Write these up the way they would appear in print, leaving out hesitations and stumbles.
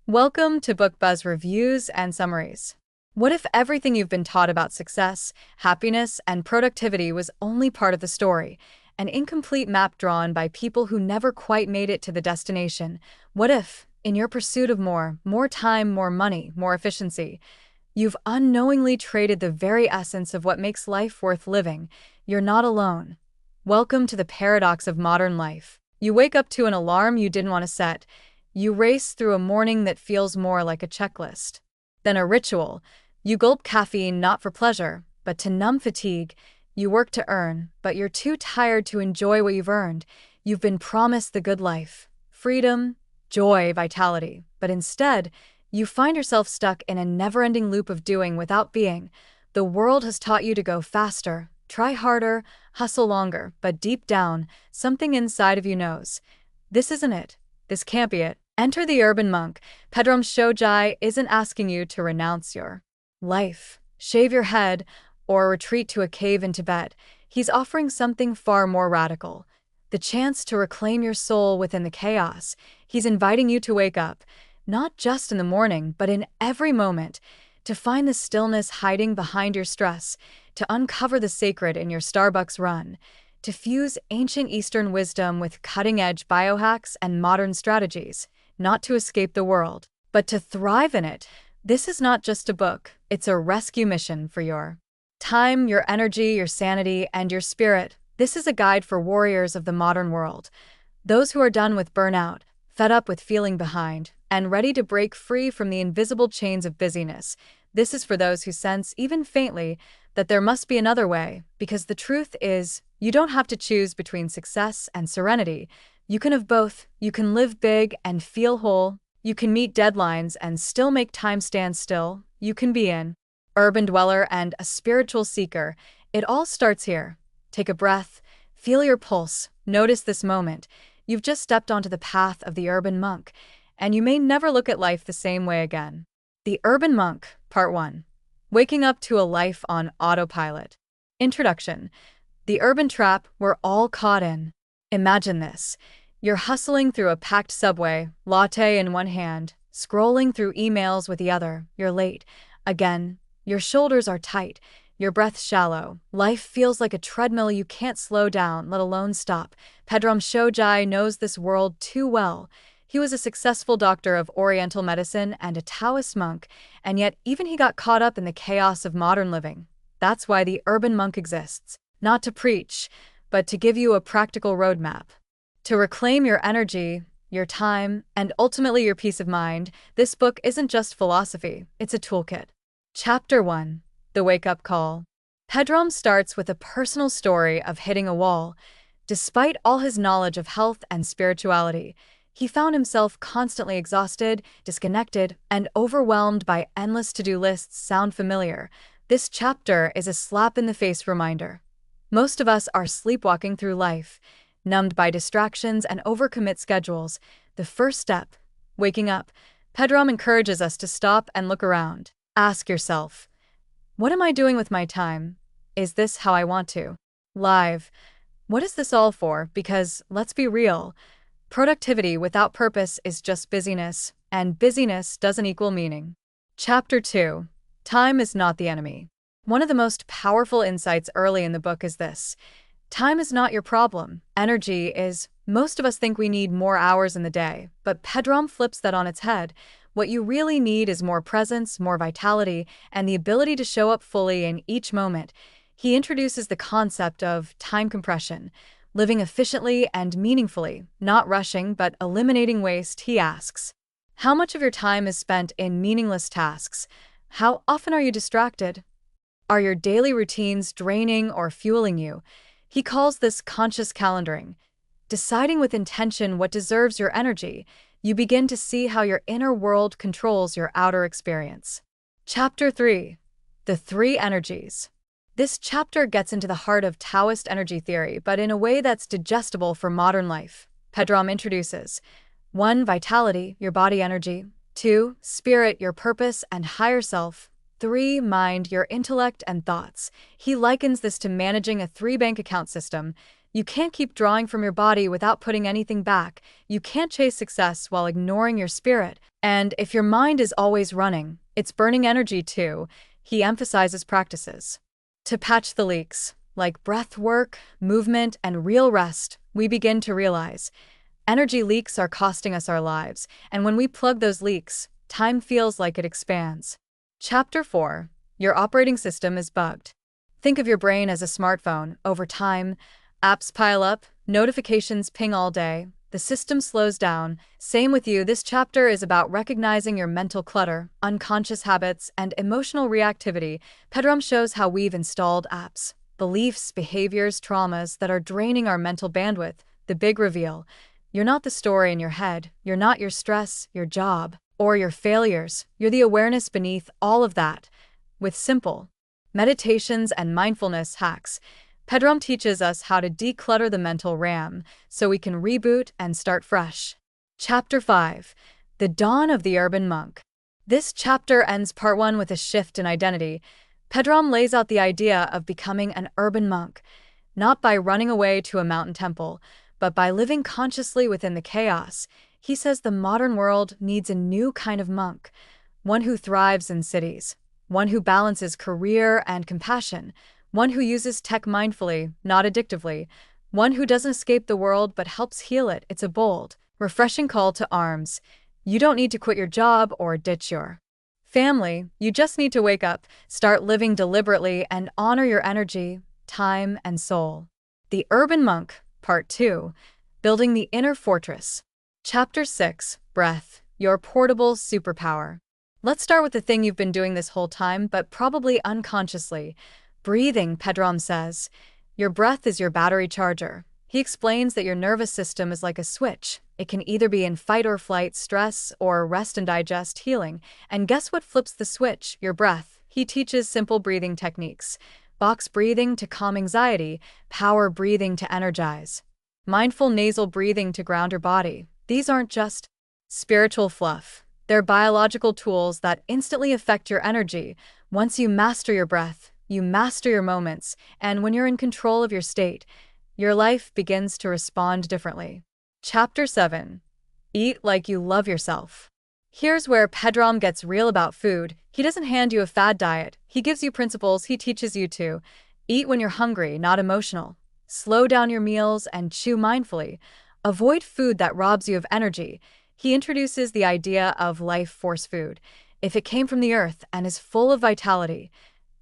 Welcome to Book Buzz Reviews and Summaries. What if everything you've been taught about success, happiness, and productivity was only part of the story, an incomplete map drawn by people who never quite made it to the destination? What if, in your pursuit of more time, more money, more efficiency, you've unknowingly traded the very essence of what makes life worth living? You're not alone. Welcome to the paradox of modern life. You wake up to an alarm you didn't want to set. You race through a morning that feels more like a checklist than a ritual. You gulp caffeine not for pleasure, but to numb fatigue. You work to earn, but you're too tired to enjoy what you've earned. You've been promised the good life, freedom, joy, vitality, but instead, you find yourself stuck in a never-ending loop of doing without being. The world has taught you to go faster, try harder, hustle longer, but deep down, something inside of you knows, this isn't it. This can't be it. Enter the urban monk. Pedram Shojai isn't asking you to renounce your life, shave your head, or retreat to a cave in Tibet. He's offering something far more radical, the chance to reclaim your soul within the chaos. He's inviting you to wake up, not just in the morning, but in every moment, to find the stillness hiding behind your stress, to uncover the sacred in your Starbucks run, to fuse ancient Eastern wisdom with cutting-edge biohacks and modern strategies, not to escape the world, but to thrive in it. This is not just a book, it's a rescue mission for your time, your energy, your sanity, and your spirit. This is a guide for warriors of the modern world, those who are done with burnout, fed up with feeling behind, and ready to break free from the invisible chains of busyness. This is for those who sense, even faintly, that there must be another way, because the truth is, you don't have to choose between success and serenity. You can have both. You can live big and feel whole. You can meet deadlines and still make time stand still. You can be an urban dweller and a spiritual seeker. It all starts here. Take a breath, feel your pulse, notice this moment. You've just stepped onto the path of the urban monk, and you may never look at life the same way again. The Urban Monk, Part 1. Waking up to a life on autopilot. Introduction. The urban trap we're all caught in. Imagine this. You're hustling through a packed subway, latte in one hand, scrolling through emails with the other. You're late. Again. Your shoulders are tight, your breath shallow. Life feels like a treadmill you can't slow down, let alone stop. Pedram Shojai knows this world too well. He was a successful doctor of Oriental medicine and a Taoist monk, and yet even he got caught up in the chaos of modern living. That's why the urban monk exists. Not to preach, but to give you a practical roadmap. To reclaim your energy, your time, and ultimately your peace of mind, this book isn't just philosophy, it's a toolkit. Chapter 1. The Wake-Up Call. Pedram starts with a personal story of hitting a wall. Despite all his knowledge of health and spirituality, he found himself constantly exhausted, disconnected, and overwhelmed by endless to-do lists. Sound familiar? This chapter is a slap-in-the-face reminder. Most of us are sleepwalking through life, numbed by distractions and overcommit schedules. The first step, waking up. Pedram encourages us to stop and look around. Ask yourself, what am I doing with my time? Is this how I want to live? What is this all for? Because, let's be real, productivity without purpose is just busyness, and busyness doesn't equal meaning. Chapter 2. Time is not the enemy. One of the most powerful insights early in the book is this. Time is not your problem. Energy is. Most of us think we need more hours in the day, but Pedram flips that on its head. What you really need is more presence, more vitality, and the ability to show up fully in each moment. He introduces the concept of time compression, living efficiently and meaningfully, not rushing but eliminating waste. He asks, how much of your time is spent in meaningless tasks? How often are you distracted? Are your daily routines draining or fueling you? He calls this conscious calendaring. Deciding with intention what deserves your energy, you begin to see how your inner world controls your outer experience. Chapter 3. The Three Energies. This chapter gets into the heart of Taoist energy theory, but in a way that's digestible for modern life. Pedram introduces 1. Vitality, your body energy. 2. Spirit, your purpose and higher self. 3. Mind, your intellect and thoughts. He likens this to managing a 3-bank account system. You can't keep drawing from your body without putting anything back. You can't chase success while ignoring your spirit. And if your mind is always running, it's burning energy too. He emphasizes practices to patch the leaks, like breath work, movement, and real rest. We begin to realize energy leaks are costing us our lives, and when we plug those leaks, time feels like it expands. Chapter 4. Your operating system is bugged. Think of your brain as a smartphone. Over time, apps pile up, notifications ping all day, the system slows down. Same with you. This chapter is about recognizing your mental clutter, unconscious habits, and emotional reactivity. Pedram shows how we've installed apps, beliefs, behaviors, traumas that are draining our mental bandwidth. The big reveal: you're not the story in your head, you're not your stress, your job, or your failures. You're the awareness beneath all of that. With simple meditations and mindfulness hacks, Pedram teaches us how to declutter the mental RAM so we can reboot and start fresh. Chapter 5. The Dawn of the Urban Monk. This chapter ends part 1 with a shift in identity. Pedram lays out the idea of becoming an urban monk, not by running away to a mountain temple, but by living consciously within the chaos. He says the modern world needs a new kind of monk, one who thrives in cities, one who balances career and compassion, one who uses tech mindfully, not addictively, one who doesn't escape the world but helps heal it. It's a bold, refreshing call to arms. You don't need to quit your job or ditch your family. You just need to wake up, start living deliberately, and honor your energy, time, and soul. The Urban Monk, Part 2. Building the Inner Fortress. Chapter 6. Breath, your portable superpower. Let's start with the thing you've been doing this whole time, but probably unconsciously. Breathing, Pedram says. Your breath is your battery charger. He explains that your nervous system is like a switch. It can either be in fight or flight, stress, or rest and digest, healing. And guess what flips the switch? Your breath. He teaches simple breathing techniques. Box breathing to calm anxiety, power breathing to energize, mindful nasal breathing to ground your body. These aren't just spiritual fluff. They're biological tools that instantly affect your energy. Once you master your breath, you master your moments, and when you're in control of your state, your life begins to respond differently. Chapter 7. Eat like you love yourself. Here's where Pedram gets real about food. He doesn't hand you a fad diet. He gives you principles. He teaches you to eat when you're hungry, not emotional. Slow down your meals and chew mindfully. Avoid food that robs you of energy. He introduces the idea of life force food. If it came from the earth and is full of vitality,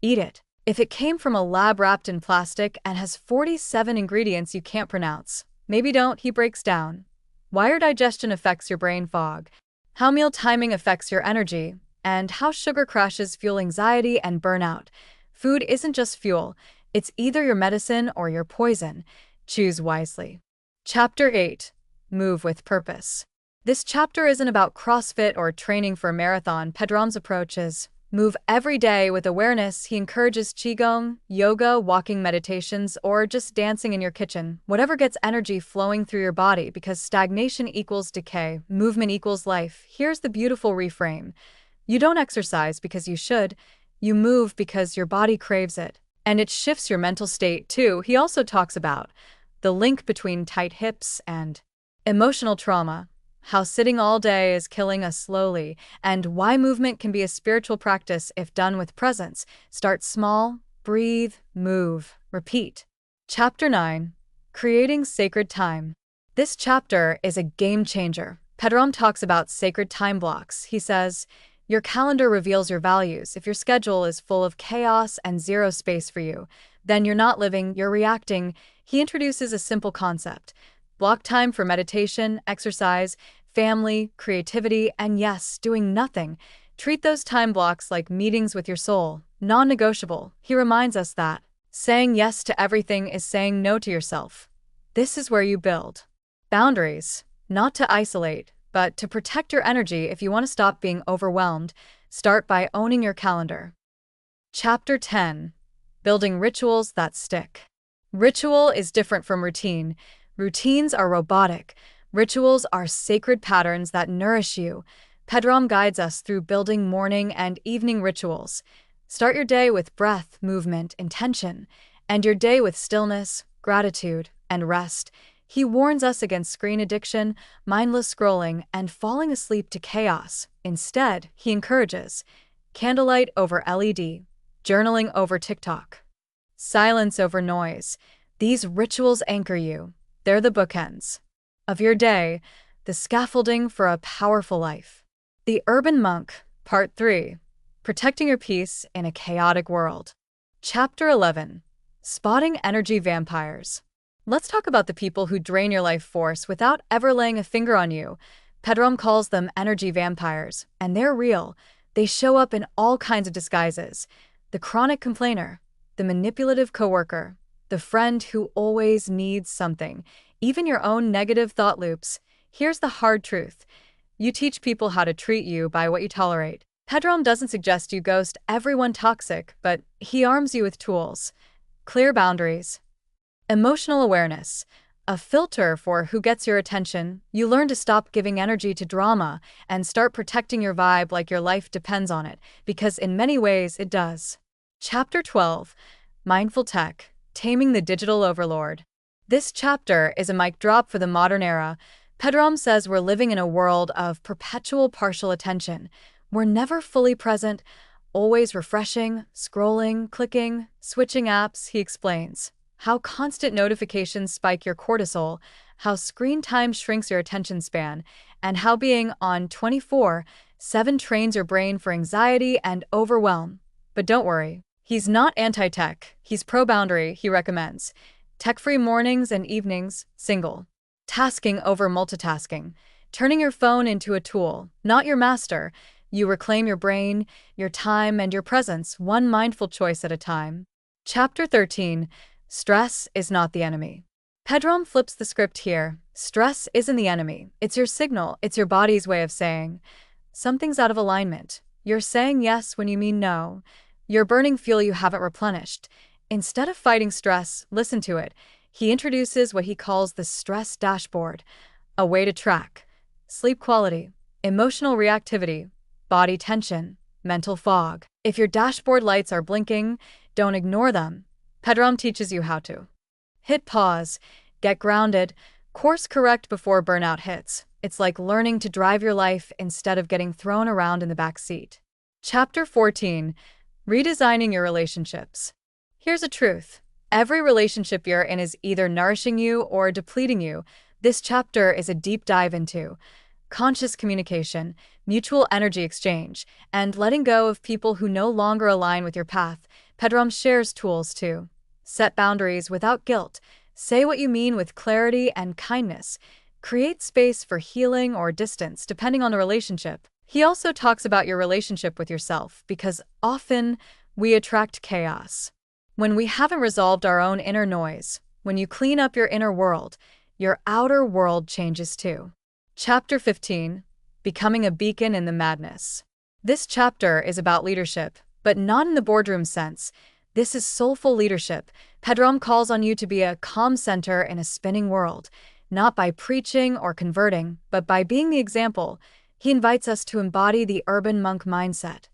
eat it. If it came from a lab wrapped in plastic and has 47 ingredients you can't pronounce, maybe don't. He breaks down why your digestion affects your brain fog, how meal timing affects your energy, and how sugar crashes fuel anxiety and burnout. Food isn't just fuel, it's either your medicine or your poison. Choose wisely. Chapter 8. Move with purpose. This chapter isn't about CrossFit or training for a marathon. Pedram's approach is move every day with awareness. He encourages qigong, yoga, walking meditations, or just dancing in your kitchen. Whatever gets energy flowing through your body, because stagnation equals decay, movement equals life. Here's the beautiful reframe. You don't exercise because you should. You move because your body craves it. And it shifts your mental state too. He also talks about the link between tight hips and emotional trauma, how sitting all day is killing us slowly, and why movement can be a spiritual practice if done with presence. Start small, breathe, move, repeat. Chapter 9. Creating Sacred Time. This chapter is a game changer. Pedram talks about sacred time blocks. He says, your calendar reveals your values. If your schedule is full of chaos and zero space for you, then you're not living, you're reacting. He introduces a simple concept. Block time for meditation, exercise, family, creativity, and yes, doing nothing. Treat those time blocks like meetings with your soul, non-negotiable. He reminds us that saying yes to everything is saying no to yourself. This is where you build boundaries, not to isolate, but to protect your energy. If you want to stop being overwhelmed, start by owning your calendar. Chapter 10. Building Rituals That Stick. Ritual is different from routine. Routines are robotic. Rituals are sacred patterns that nourish you. Pedram guides us through building morning and evening rituals. Start your day with breath, movement, intention, and your day with stillness, gratitude, and rest. He warns us against screen addiction, mindless scrolling, and falling asleep to chaos. Instead, he encourages candlelight over LED, journaling over TikTok, silence over noise. These rituals anchor you. They're the bookends of your day, the scaffolding for a powerful life. The Urban Monk, Part 3. Protecting Your Peace in a Chaotic World. Chapter 11. Spotting Energy Vampires. Let's talk about the people who drain your life force without ever laying a finger on you. Pedram calls them energy vampires, and they're real. They show up in all kinds of disguises. The chronic complainer, the manipulative coworker, the friend who always needs something, even your own negative thought loops. Here's the hard truth. You teach people how to treat you by what you tolerate. Pedram doesn't suggest you ghost everyone toxic, but he arms you with tools. Clear boundaries. Emotional awareness. A filter for who gets your attention. You learn to stop giving energy to drama and start protecting your vibe like your life depends on it, because in many ways it does. Chapter 12. Mindful Tech. Taming the Digital Overlord. This chapter is a mic drop for the modern era. Pedram says we're living in a world of perpetual partial attention. We're never fully present, always refreshing, scrolling, clicking, switching apps. He explains how constant notifications spike your cortisol, how screen time shrinks your attention span, and how being on 24/7 trains your brain for anxiety and overwhelm. But don't worry, he's not anti-tech, he's pro-boundary. He recommends tech-free mornings and evenings, single tasking over multitasking, turning your phone into a tool, not your master. You reclaim your brain, your time, and your presence, one mindful choice at a time. Chapter 13. Stress is not the enemy. Pedram flips the script here. Stress isn't the enemy. It's your signal. It's your body's way of saying something's out of alignment. You're saying yes when you mean no. You're burning fuel you haven't replenished. Instead of fighting stress, listen to it. He introduces what he calls the stress dashboard, a way to track sleep quality, emotional reactivity, body tension, mental fog. If your dashboard lights are blinking, don't ignore them. Pedram teaches you how to hit pause, get grounded, course correct before burnout hits. It's like learning to drive your life instead of getting thrown around in the back seat. Chapter 14. Redesigning Your Relationships. Here's a truth. Every relationship you're in is either nourishing you or depleting you. This chapter is a deep dive into conscious communication, mutual energy exchange, and letting go of people who no longer align with your path. Pedram shares tools to set boundaries without guilt, say what you mean with clarity and kindness, create space for healing or distance depending on the relationship. He also talks about your relationship with yourself, because often we attract chaos when we haven't resolved our own inner noise. When you clean up your inner world, your outer world changes too. Chapter 15. Becoming a Beacon in the Madness. This chapter is about leadership, but not in the boardroom sense. This is soulful leadership. Pedram calls on you to be a calm center in a spinning world, not by preaching or converting, but by being the example. He invites us to embody the urban monk mindset.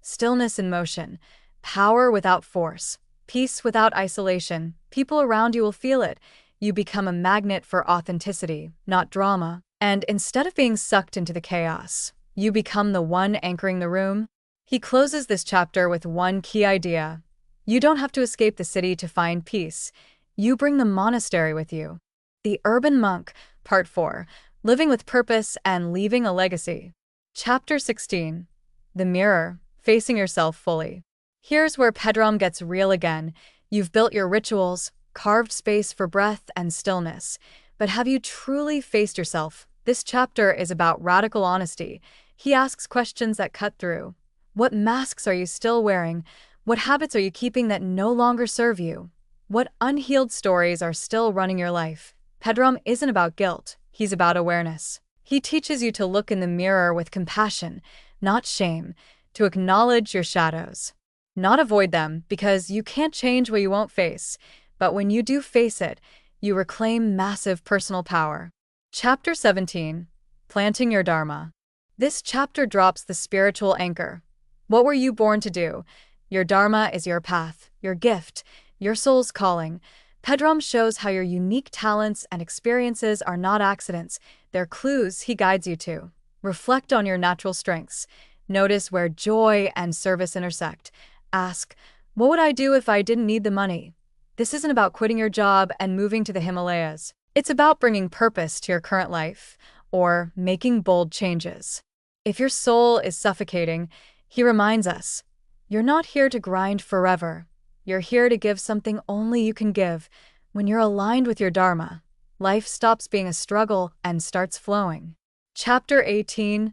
Stillness in motion, power without force, peace without isolation. People around you will feel it. You become a magnet for authenticity, not drama. And instead of being sucked into the chaos, you become the one anchoring the room. He closes this chapter with one key idea. You don't have to escape the city to find peace. You bring the monastery with you. The Urban Monk, Part 4. Living with Purpose and Leaving a Legacy. Chapter 16. The Mirror, Facing Yourself Fully. Here's where Pedram gets real again. You've built your rituals, carved space for breath and stillness. But have you truly faced yourself? This chapter is about radical honesty. He asks questions that cut through. What masks are you still wearing? What habits are you keeping that no longer serve you? What unhealed stories are still running your life? Pedram isn't about guilt. He's about awareness. He teaches you to look in the mirror with compassion, not shame, to acknowledge your shadows, not avoid them, because you can't change what you won't face. But when you do face it, you reclaim massive personal power. Chapter 17. Planting Your Dharma. This chapter drops the spiritual anchor. What were you born to do? Your dharma is your path, your gift, your soul's calling. Pedram shows how your unique talents and experiences are not accidents, they're clues he guides you to. Reflect on your natural strengths. Notice where joy and service intersect. Ask, what would I do if I didn't need the money? This isn't about quitting your job and moving to the Himalayas. It's about bringing purpose to your current life, or making bold changes. If your soul is suffocating, he reminds us, you're not here to grind forever. You're here to give something only you can give. When you're aligned with your dharma, life stops being a struggle and starts flowing. Chapter 18: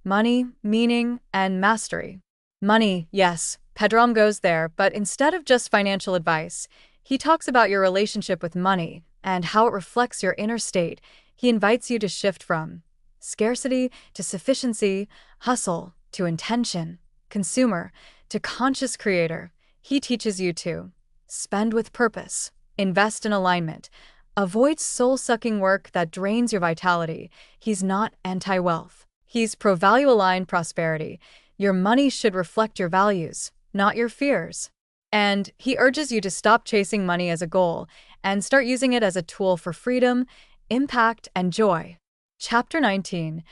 Money, Meaning, and Mastery. Money, yes, Pedram goes there, but instead of just financial advice, he talks about your relationship with money and how it reflects your inner state. He invites you to shift from scarcity to sufficiency, hustle to intention, consumer to conscious creator. He teaches you to spend with purpose, invest in alignment, avoid soul-sucking work that drains your vitality. He's not anti-wealth. He's pro-value-aligned prosperity. Your money should reflect your values, not your fears. And he urges you to stop chasing money as a goal and start using it as a tool for freedom, impact, and joy. Chapter 19: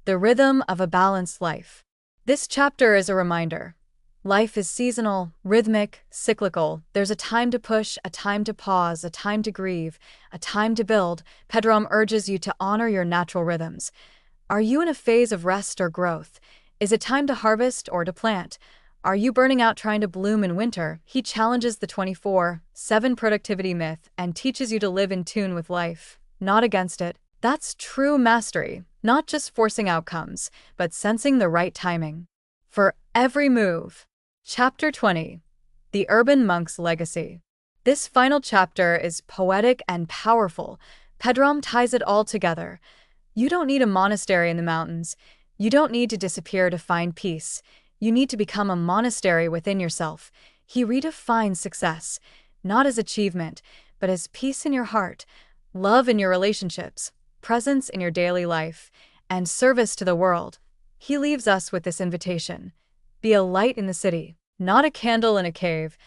The Rhythm of a Balanced Life. This chapter is a reminder. Life is seasonal, rhythmic, cyclical. There's a time to push, a time to pause, a time to grieve, a time to build. Pedram urges you to honor your natural rhythms. Are you in a phase of rest or growth? Is it time to harvest or to plant? Are you burning out trying to bloom in winter? He challenges the 24/7 productivity myth and teaches you to live in tune with life, not against it. That's true mastery, not just forcing outcomes, but sensing the right timing. For every move. Chapter 20: The Urban Monk's Legacy. This final chapter is poetic and powerful. Pedram ties it all together. You don't need a monastery in the mountains. You don't need to disappear to find peace. You need to become a monastery within yourself. He redefines success, not as achievement, but as peace in your heart, love in your relationships, presence in your daily life, and service to the world. He leaves us with this invitation. Be a light in the city, not a candle in a cave.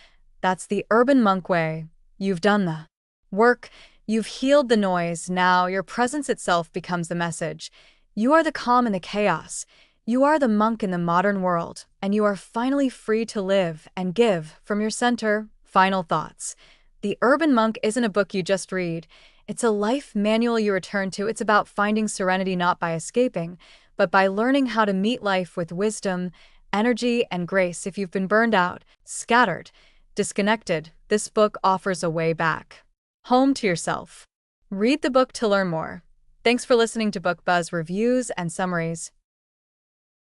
That's the urban monk way. You've done the work. You've healed the noise. Now your presence itself becomes the message. You are the calm in the chaos. You are the monk in the modern world, and you are finally free to live and give from your center. Final thoughts. The Urban Monk isn't a book you just read. It's a life manual you return to. It's about finding serenity not by escaping, but by learning how to meet life with wisdom, energy, and grace. If you've been burned out, scattered, disconnected, this book offers a way back home to yourself. Read the book to learn more. Thanks for listening to Book Buzz Reviews and Summaries.